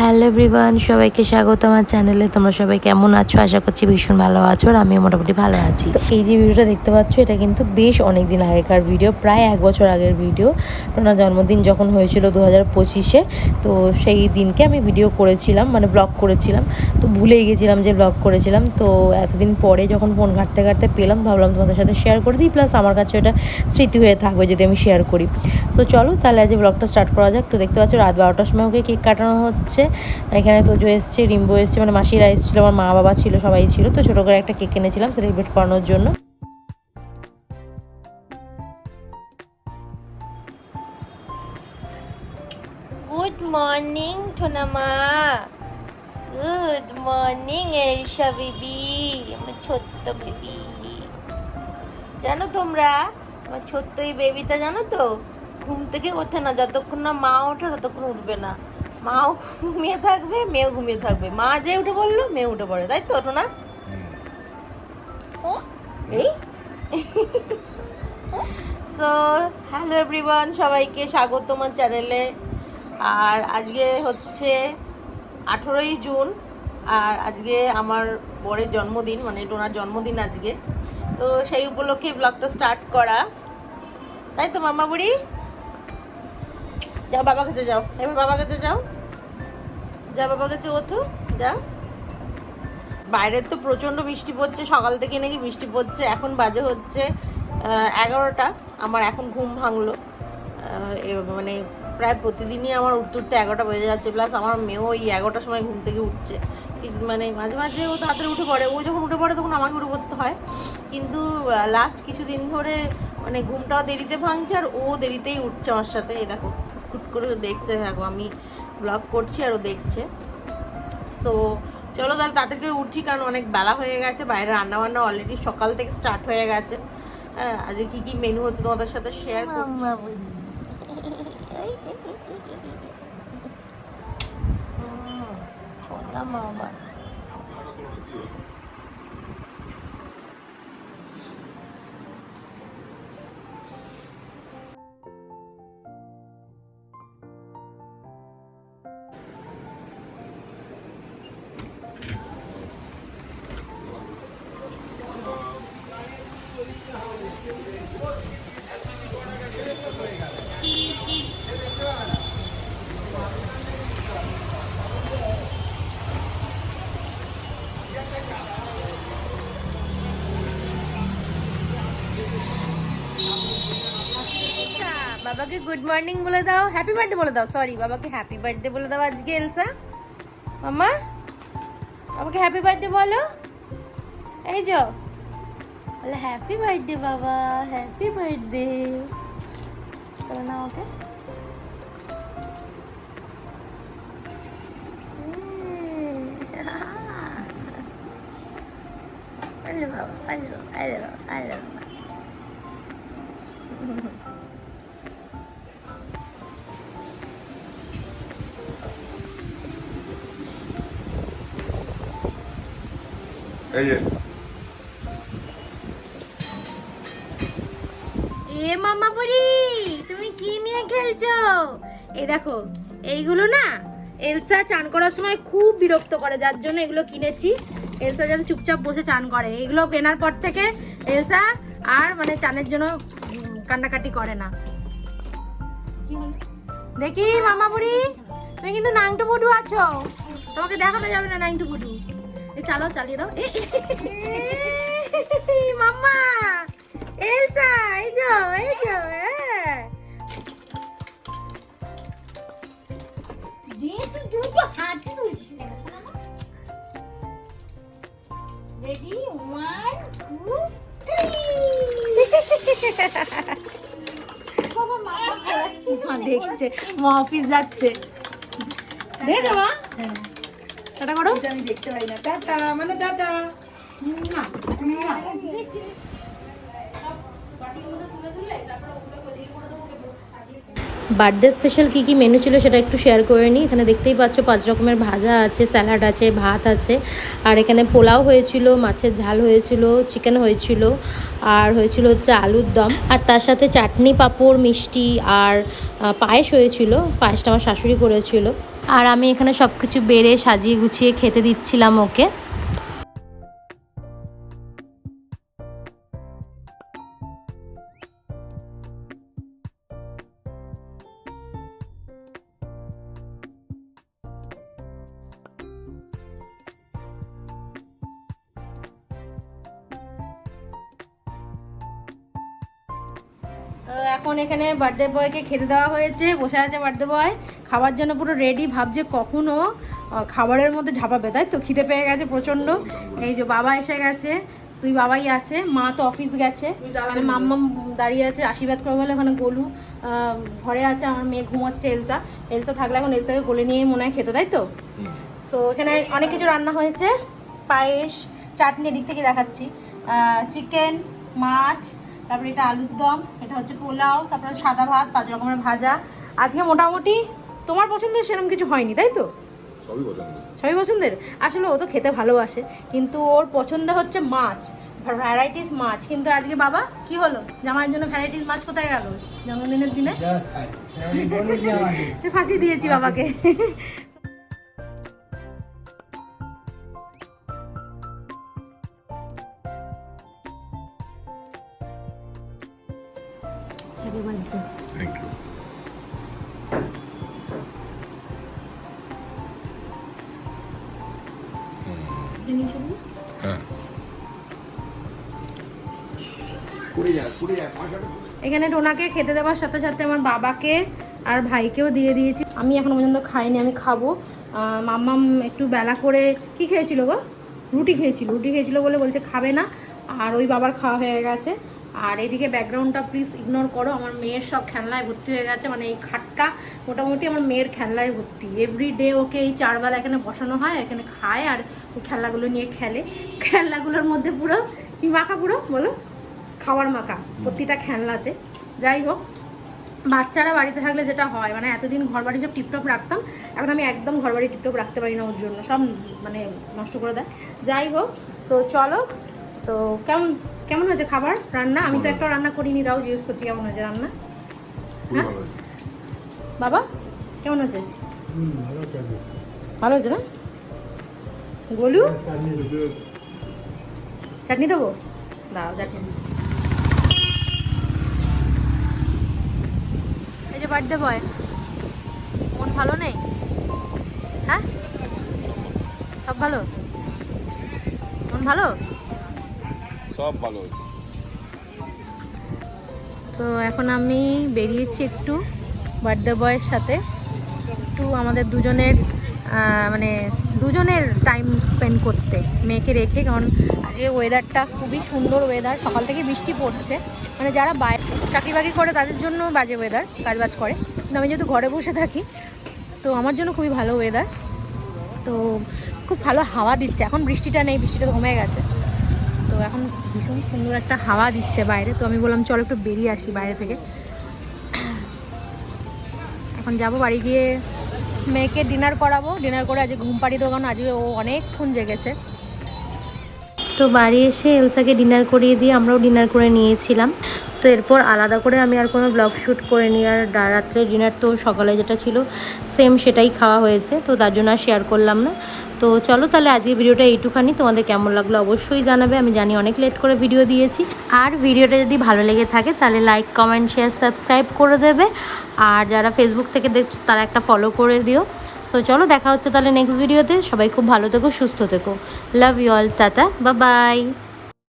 Hello everyone, সবাইকে স্বাগত আমার চ্যানেলে। তোমরা সবাই কেমন আছো? আশা করছি ভীষণ ভালো আছো, আর আমিও মোটামুটি ভালো আছি। তো এই যে ভিডিওটা দেখতে পাচ্ছ, এটা কিন্তু বেশ অনেক দিন আগেকার ভিডিও, প্রায় 1 বছর আগের ভিডিও। টোনার জন্মদিন যখন হয়েছিল 2025-এ, তো সেই দিনকে আমি ভিডিও করেছিলাম, মানে ব্লগ করেছিলাম। তো ভুলেই গেছিলাম যে ব্লগ করেছিলাম। তো এতদিন পরে যখন ফোন ঘাঁটতে ঘাঁটতে পেলাম, ভাবলাম তোমাদের সাথে শেয়ার করে দিই, প্লাস আমার কাছে এটা স্মৃতি হয়ে থাকবে যদি আমি শেয়ার করি। তো চলো তাহলে আজ ব্লগটা স্টার্ট করা যাক। তো দেখতে পাচ্ছ রাত 12টার সময় ওকে কেক কাটানো হচ্ছে। এখানে তোজো এসছে, রিম্বো এসছে, মানে মাসিরা এসেছিলো, আমার মা বাবা ছিল, সবাই ছিল। তো ছোটো করে একটা কেক এনেছিলাম সেলিব্রেট করানোর জন্য। গুড মর্নিং ঠোনামা, গুড মর্নিং এরিশা বেবি, আমার ছোট্ট বেবি। জানো তোমরা, আমার ছোট্ট এই বেবিটা জানো তো, ঘুম থেকে ওঠে না, যতক্ষণ না মা ওঠে ততক্ষণ উঠবে না। মাও ঘুমিয়ে থাকবে, মেয়েও ঘুমিয়ে থাকবে। মা যে উঠে বললো মেয়ে উঠে পড়ে, তাই তো ওঠো না? এই সো হ্যালো এভরিওয়ান, সবাইকে স্বাগত আমার চ্যানেলে। আর আজকে হচ্ছে 18ই জুন, আর আজকে আমার বরের জন্মদিন, মানে টোনার জন্মদিন আজকে। তো সেই উপলক্ষে ব্লগটা স্টার্ট করা, তাই তো মামা বুড়ি? যাও বাবা কাছে যাও, এবার বাবা কাছে যাও, যা বাবা কাছে ওঠো, যাও। বাইরে তো প্রচণ্ড বৃষ্টি পড়ছে, সকাল থেকে নাকি বৃষ্টি পড়ছে। এখন বাজে হচ্ছে 11টা, আমার এখন ঘুম ভাঙলো। মানে প্রায় প্রতিদিনই আমার উঠতে উঠতে 11টা বেজে যাচ্ছে, প্লাস আমার মেয়েও ওই 11টার সময় ঘুম থেকে উঠছে। মানে মাঝে মাঝে ও তাড়াতাড়ি উঠে পড়ে, ও যখন উঠে পড়ে তখন আমাকে উঠে পড়তে হয়। কিন্তু লাস্ট কিছুদিন ধরে মানে ঘুমটাও দেরিতে ভাঙছে, আর ও দেরিতেই উঠছে আমার সাথে। এই দেখো খুট করে দেখছে, দেখো আমি ব্লগ করছি আর ও দেখছে। সো চলো তাহলে তাদেরকে উঠি, কারণ অনেক বেলা হয়ে গেছে, বাইরে রান্নাবান্না অলরেডি সকাল থেকে স্টার্ট হয়ে গেছে। হ্যাঁ, আজকে কী কী মেনু হচ্ছে তোমাদের সাথে শেয়ার করছি। মামা বাবাকে গুড মর্নিং বলে দাও, হ্যাপি বার্থডে বলে দাও, সরি বাবাকে হ্যাপি বার্থডে বলে দাও আজকে। এলসা মামা বাবাকে হ্যাপি বার্থডে বলো, এই যো বলে হ্যাপি বার্থডে বাবা, হ্যাপি বার্থডে বলো না ওকে। হ্যালো বাবা, হ্যালো হ্যালো হ্যালো। এই যে এ মামা বুড়ি, তুমি কি নিয়ে খেলছো? এই দেখো, এইগুলো না এলসা চান করার সময় খুব বিরক্ত করে, যার জন্য এগুলো কিনেছি। এলসা যাতে চুপচাপ বসে চান করে, এগুলো কেনার পর থেকে এলসা আর মানে চানের জন্য কান্নাকাটি করে না। দেখি মামা বুড়ি, তুমি কিন্তু নাংটু বুডু আছো, তোমাকে দেখানো যাবে না নাংটু বুডু। এই চালো, চালিয়ে দাও। মাম্মা এলসা, এই যো এই যো। রেডি, 1 2 3। দেখছে মা অফিস যাচ্ছে, দেখো মা। টাটা করো। আমি দেখতে পাই না, টাটা মানে টাটা। বার্থডে স্পেশাল কী কী মেনু ছিল সেটা একটু শেয়ার করে নিই। এখানে দেখতেই পাচ্ছ 5 রকমের ভাজা আছে, স্যালাড আছে, ভাত আছে, আর এখানে পোলাও হয়েছিল, মাছের ঝাল হয়েছিল, চিকেন হয়েছিল, আর হয়েছিল হচ্ছে আলুর দম, আর তার সাথে চাটনি, পাঁপড়, মিষ্টি আর পায়েস হয়েছিল। পায়েসটা আমার শাশুড়ি করেছিল। আর আমি এখানে সব কিছু বেড়ে সাজিয়ে গুছিয়ে খেতে দিচ্ছিলাম ওকে। তো এখন এখানে বার্থডে বয়কে খেতে দেওয়া হয়েছে, বসে আছে বার্থডে বয় খাবার জন্য পুরো রেডি, ভাবছে কখনো খাবারের মধ্যে ঝাঁপাবে, তাই তো খিদে পেয়ে গেছে প্রচণ্ড। এই যে বাবা এসে গেছে, তুই বাবাই আছে, মা তো অফিস গেছে, মানে মাম্মাম দাঁড়িয়ে আছে আশীর্বাদ করে বলে। ওখানে গোলু ঘরে আছে, আমার মেয়ে ঘুমাচ্ছে, এলসা থাকলে এখন এলসাকে কোলে নিয়ে মনে হয় খেতে, তাই তো। সো এখানে অনেক কিছু রান্না হয়েছে, পায়েস, চাটনি, দিক থেকে দেখাচ্ছি, চিকেন, মাছ, তারপরে এটা আলুর দম, এটা হচ্ছে পোলাও, তারপরে সাদা ভাত, 5 রকমের ভাজা। আজকে মোটামুটি তোমার পছন্দের সেরকম কিছু হয়নি, তাই তো? সবই পছন্দের। আসলে ও তো খেতে ভালোবাসে, কিন্তু ওর পছন্দ হচ্ছে মাছ, ভ্যারাইটিস মাছ। কিন্তু আজকে বাবা কি হলো, জামাইয়ের জন্য ভ্যারাইটিস মাছ কোথায় গেল জন্মদিনের দিনে? ফাঁসি দিয়েছি বাবাকে। Thank you. হ্যাঁ, এখানে টোনাকে খেতে দেওয়ার সাথে সাথে আমার বাবাকে আর ভাইকেও দিয়ে দিয়েছি। আমি এখনো পর্যন্ত খাইনি, আমি খাবো। মাম্মাম একটু বেলা করে কি খেয়েছিল গো? রুটি খেয়েছিল বলে বলছে খাবে না, আর ওই বাবার খাওয়া হয়ে গেছে। আর এদিকে ব্যাকগ্রাউন্ডটা প্লিজ ইগনোর করো, আমার মেয়ের সব খেলনায় ভর্তি হয়ে গেছে, মানে এই খাটটা মোটামুটি আমার মেয়ের খেলনায় ভর্তি। এভরিডে ওকে এই 4 বেলা এখানে বসানো হয়, এখানে খায় আর ওই খেলনাগুলো নিয়ে খেলে। খেলনাগুলোর মধ্যে পুরো কি মাখা, পুরো বলো খাবার মাখা প্রতিটা খেলনাতে। যাই হোক, বাচ্চারা বাড়িতে থাকলে যেটা হয়, মানে এতদিন ঘর বাড়ি সব টিপটপ রাখতাম, এখন আমি একদম ঘর বাড়ি টিপটপ রাখতে পারি না, ওর জন্য সব মানে নষ্ট করে দেয়। যাই হোক, তো চলো। তো কেমন হয়েছে খাবার রান্না? আমি তো একটা রান্না করিনি, তাও জিজ্ঞেস করছি কেমন হয়েছে রান্না। হ্যাঁ বাবা, কেমন হয়েছে? ভালো হয়েছে না? গোলু চাটনি দেবো, দাও চাটনি দিচ্ছি। এই যে বার্থডে বয়, মন ভালো নেই? হ্যাঁ, সব ভালো, মন ভালো, সব ভালো। তো এখন আমি বেরিয়েছি একটু বার্থডে বয়ের সাথে, একটু আমাদের দুজনের মানে দুজনের টাইম স্পেন্ড করতে, মেয়েকে রেখে। কারণ আজকে ওয়েদারটা খুবই সুন্দর ওয়েদার, সকাল থেকে বৃষ্টি পড়ছে, মানে যারা বাইরে চাকরি বাকরি করে তাদের জন্য বাজে ওয়েদার, কাজবাজ করে, কিন্তু আমি যেহেতু ঘরে বসে থাকি তো আমার জন্য খুবই ভালো ওয়েদার। তো খুব ভালো হাওয়া দিচ্ছে, এখন বৃষ্টিটা নেই, বৃষ্টিটা কমে গেছে, তো এখন ভীষণ সুন্দর একটা হাওয়া দিচ্ছে বাইরে। তো আমি বললাম চল একটু বেরিয়ে আসি বাইরে থেকে। এখন যাব বাড়ি গিয়ে মেয়েকে ডিনার করাবো, ডিনার করে আজকে ঘুম পাড়িয়ে দেবো, কারণ আজকে ও অনেকক্ষণ জেগেছে। তো বাড়ি এসে এলসাকে ডিনার করিয়ে দিয়ে আমরাও ডিনার করে নিয়েছিলাম। তো এরপর আলাদা করে আমি আর কোনো ব্লগ শ্যুট করে নিই। আর রাত্রে ডিনার তো সকালে যেটা ছিল সেম সেটাই খাওয়া হয়েছে, তো তার জন্য আর শেয়ার করলাম না। তো চলো তাহলে আজকে ভিডিওটা এইটুখানি, তোমাদের কেমন লাগলো অবশ্যই জানাবে। আমি জানি অনেক লেট করে ভিডিও দিয়েছি, আর ভিডিওটা যদি ভালো লেগে থাকে তাহলে লাইক, কমেন্ট, শেয়ার, সাবস্ক্রাইব করে দেবে। আর যারা ফেসবুক থেকে দেখছো তারা একটা ফলো করে দিও। তো চলো দেখা হচ্ছে তাহলে নেক্সট ভিডিওতে। সবাই খুব ভালো থেকো, সুস্থ থেকো। Love you all, tata, bye by.